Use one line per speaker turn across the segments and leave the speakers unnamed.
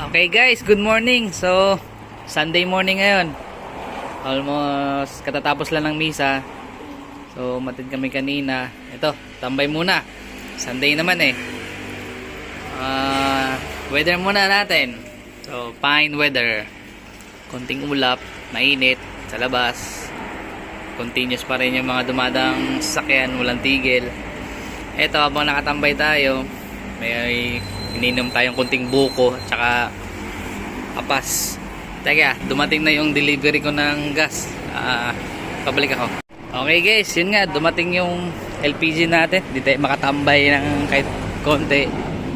Okay guys, good morning. So, Sunday morning ngayon. Almost katatapos lang ng misa. So, matid kami kanina. Ito, tambay muna. Sunday naman eh. Weather muna natin. So, fine weather. Konting ulap, mainit sa labas. Continuous pa rin yung mga dumadang sasakyan, walang tigil. Ito, habang nakatambay tayo, may ininom tayong kunting buko at saka apas. Teka, dumating na yung delivery ko ng gas. Pabalik ako. Okay guys, yun nga, dumating yung LPG natin. Hindi tayo makatambay ng kahit konti.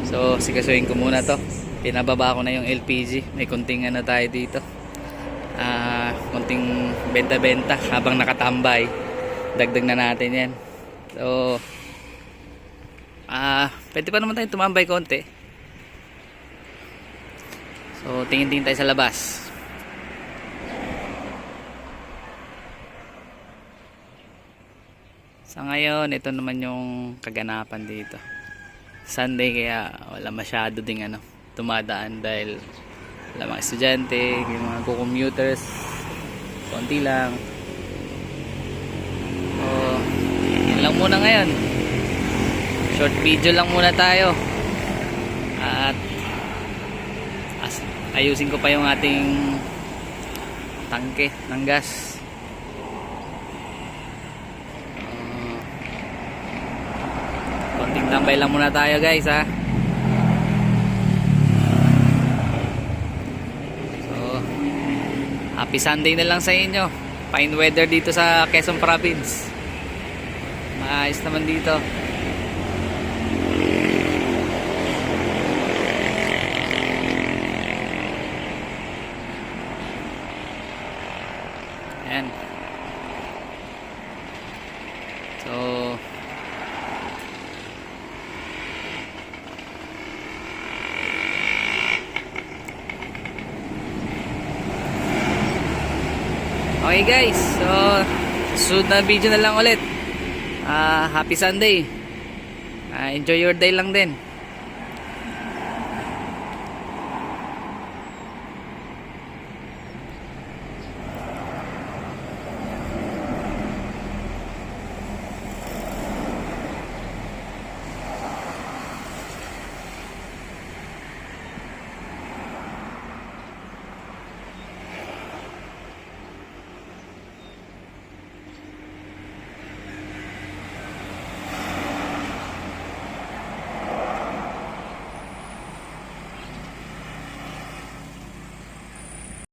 So, sigasuhin ko muna to. Pinababa ko na yung LPG. May kunting ano tayo dito. Kunting benta-benta habang nakatambay. Dagdag na natin yan. So, pwede pa naman tayo tumambay konti. So, tingin-tingin tayo sa labas. Sa ngayon, ito naman yung kaganapan dito. Sunday, kaya wala masyado ding tumadaan dahil wala mga estudyante, yung mga co-commuters, konti lang. So, yun lang muna ngayon. Short video lang muna tayo. At ayusin ko pa yung ating tangke ng gas. Konting tambay lang muna tayo guys ha. So, happy Sunday na lang sa inyo. Fine weather dito sa Quezon Province. Maayos naman dito. Ayan. So, okay guys, so susunod na video na lang ulit. Happy Sunday. Enjoy your day lang din.